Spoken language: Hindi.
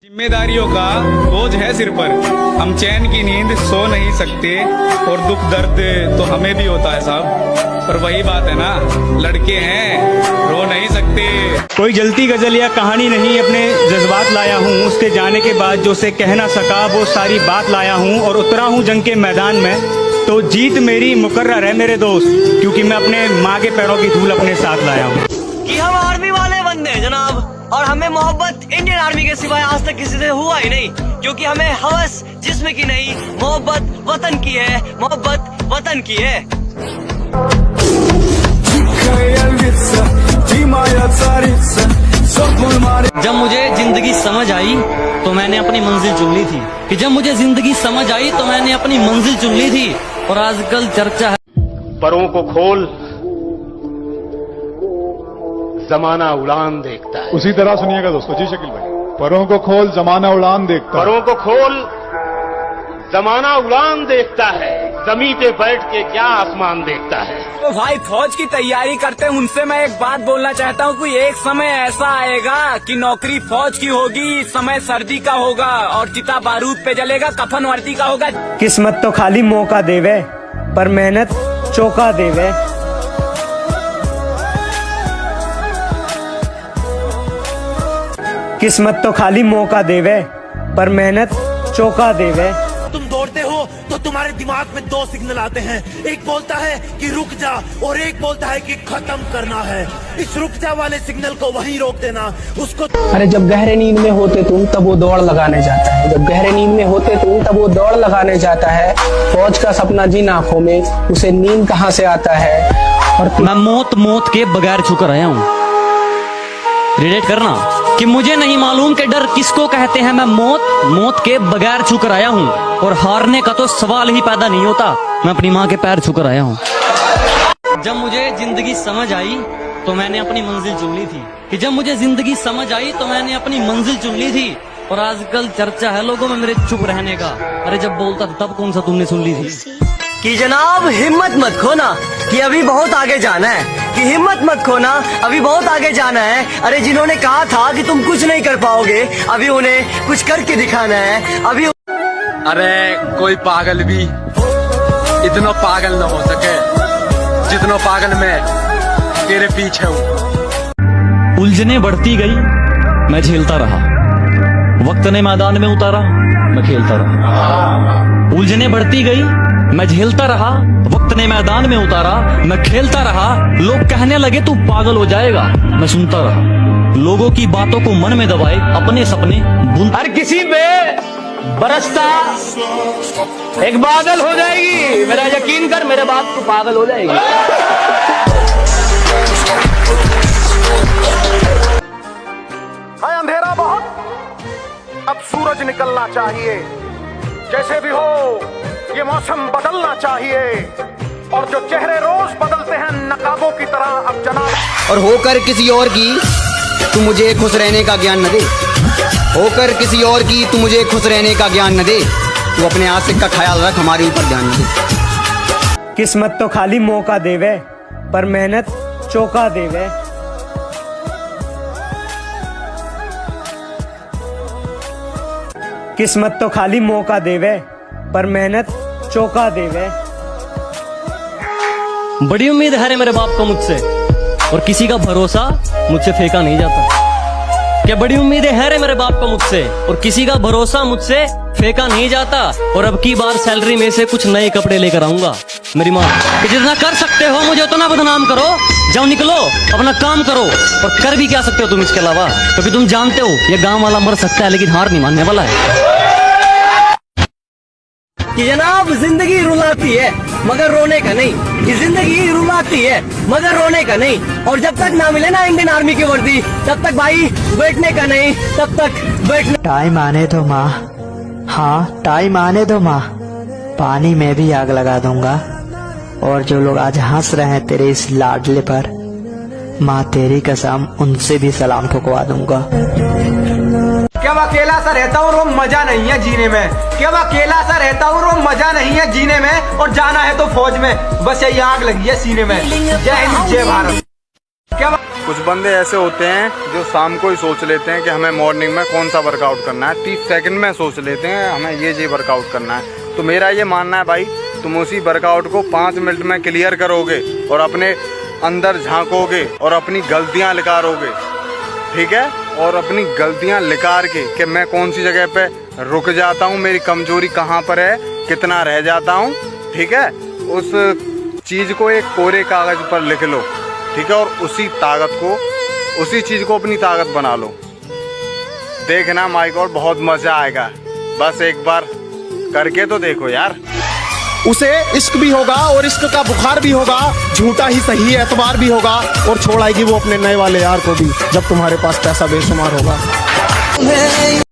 जिम्मेदारियों का बोझ है सिर पर, हम चैन की नींद सो नहीं सकते और दुख दर्द तो हमें भी होता है साहब, पर वही बात है ना, लड़के हैं रो नहीं सकते। कोई जलती गजल या कहानी नहीं, अपने जज्बात लाया हूँ। उसके जाने के बाद जो से कह ना सका वो सारी बात लाया हूँ। और उतरा हूँ जंग के मैदान में तो जीत मेरी मुकर्रर है मेरे दोस्त, क्योंकि मैं अपने माँ के पैरों की धूल अपने साथ लाया हूँ। कि हम आर्मी वाले बंदे हैं जनाब, और हमें मोहब्बत इंडियन आर्मी के सिवाय आज तक किसी से हुआ ही नहीं, क्योंकि हमें हवस जिस्म की नहीं, मोहब्बत वतन की है, मोहब्बत वतन की है। जब मुझे जिंदगी समझ आई तो मैंने अपनी मंजिल चुन ली थी, कि जब मुझे जिंदगी समझ आई तो मैंने अपनी मंजिल चुन ली थी। और आजकल चर्चा है परों को खोल, जमाना उड़ान देखता है। उसी तरह सुनिएगा दोस्तों। जी शकील भाई, परों को खोल जमाना उड़ान देखता है। परों को खोल, जमाना उड़ान देखता है, जमीन पे बैठ के क्या आसमान देखता है। तो भाई फौज की तैयारी करते हैं, उनसे मैं एक बात बोलना चाहता हूँ कि एक समय ऐसा आएगा कि नौकरी फौज की होगी, समय सर्दी का होगा और चिता बारूद पे जलेगा, कफन वर्दी का होगा। किस्मत तो खाली मौका देवे पर मेहनत चौका देवे। किस्मत तो खाली मौका देवे पर मेहनत चौका देवे। तुम दौड़ते हो तो तुम्हारे दिमाग में दो सिग्नल आते हैं, एक बोलता है कि रुक जा और एक बोलता है कि खत्म करना है। इस रुक जा वाले सिग्नल को वहीं रोक देना, उसको। अरे जब गहरे नींद में होते तुम तब वो दौड़ लगाने जाता है, जब गहरे नींद में होते तुम तब वो दौड़ लगाने जाता है। फौज का सपना जिन आंखों में, उसे नींद कहाँ से आता है। और मैं मौत के बगैर छूकर आया हूँ। रिलेट करना कि मुझे नहीं मालूम कि डर किसको कहते हैं। मैं मौत के बगैर छूकर आया हूँ, और हारने का तो सवाल ही पैदा नहीं होता। मैं अपनी माँ के पैर छूकर आया हूँ। जब मुझे जिंदगी समझ आई तो मैंने अपनी मंजिल चुन ली थी, कि जब मुझे जिंदगी समझ आई तो मैंने अपनी मंजिल चुन ली थी। और आजकल चर्चा है लोगों में मेरे चुप रहने का। अरे जब बोलता था तब कौन सा तुमने सुन ली थी। कि जनाब हिम्मत मत खोना, कि अभी बहुत आगे जाना है, कि हिम्मत मत खोना, अभी बहुत आगे जाना है। अरे जिन्होंने कहा था कि तुम कुछ नहीं कर पाओगे, अभी उन्हें कुछ करके दिखाना है। अभी अरे कोई पागल भी इतना पागल न हो सके जितना पागल मैं तेरे पीछे हूँ। उलझने बढ़ती गई, मैं झेलता रहा। वक्त ने मैदान में उतारा, मैं खेलता रहा। उलझने बढ़ती गई, मैं झेलता रहा। वक्त ने मैदान में उतारा, मैं खेलता रहा। लोग कहने लगे तू पागल हो जाएगा, मैं सुनता रहा। लोगों की बातों को मन में दबाए, अपने सपने भूल। हर किसी पे बरसता एक बादल हो जाएगी, मेरा यकीन कर, मेरे बात तू पागल हो जाएगी। है अंधेरा बहुत, अब सूरज निकलना चाहिए। जैसे भी हो ये मौसम बदलना चाहिए, और जो चेहरे रोज बदलते हैं नकाबों की तरह, अब जनाब। और होकर किसी और की तू मुझे खुश रहने का ज्ञान न दे, होकर किसी और की तू मुझे खुश रहने का ज्ञान न दे। तू अपने आशिक का ख्याल रख, हमारे ऊपर ध्यान न दे। किस्मत तो खाली मौका देवे पर मेहनत चौका देवे। किस्मत तो खाली मौका देवे पर मेहनत चौका देवे। बड़ी उम्मीद है मेरे बाप को मुझसे, और किसी का भरोसा मुझसे फेंका नहीं जाता। क्या बड़ी उम्मीदें है रे मेरे बाप को मुझसे, और किसी का भरोसा मुझसे फेंका नहीं जाता। और अब की बार सैलरी में से कुछ नए कपड़े लेकर आऊंगा। मेरी माँ कि जितना कर सकते हो मुझे उतना बदनाम करो, जाओ निकलो अपना काम करो। और कर भी क्या सकते हो तुम इसके अलावा, क्योंकि तुम जानते हो ये गांव वाला मर सकता है लेकिन हार नहीं मानने वाला है। कि जनाब जिंदगी रुलाती है मगर रोने का नहीं, कि जिंदगी रुलाती है मगर रोने का नहीं। और जब तक ना मिले ना इंडियन आर्मी की वर्दी, तब तक भाई बैठने का नहीं, तब तक बैठने। टाइम आने दो माँ, हाँ टाइम आने दो माँ, पानी में भी आग लगा दूंगा। और जो लोग आज हंस रहे हैं तेरे इस लाडले पर, माँ तेरी कसम उनसे भी सलाम ठुकवा दूंगा। क्या मैं अकेला सा रहता हूँ और मजा नहीं है जीने में, क्या मैं अकेला सा रहता हूँ और मजा नहीं है जीने में। और जाना है तो फौज में, बस यही आग लगी है सीने में। जय हिंद जय भारत। क्या कुछ बंदे ऐसे होते हैं जो शाम को ही सोच लेते हैं कि हमें मॉर्निंग में कौन सा वर्कआउट करना है, 30 सेकंड में सोच लेते हैं हमें ये वर्कआउट करना है। तो मेरा ये मानना है भाई, तुम उसी वर्कआउट को 5 मिनट में क्लियर करोगे और अपने अंदर झांकोगे और अपनी गलतियाँ निकारोगे, ठीक है, और अपनी गलतियाँ निकार के कि मैं कौन सी जगह पे रुक जाता हूँ, मेरी कमजोरी कहाँ पर है, कितना रह जाता हूँ, ठीक है, उस चीज़ को एक कोरे कागज़ पर लिख लो, ठीक है, और उसी चीज़ को अपनी ताकत बना लो। देखना माय गॉड बहुत मज़ा आएगा, बस एक बार करके तो देखो यार। उसे इश्क भी होगा और इश्क का बुखार भी होगा, झूठा ही सही एतबार भी होगा, और छोड़ आएगी वो अपने नए वाले यार को भी जब तुम्हारे पास पैसा बेशुमार होगा।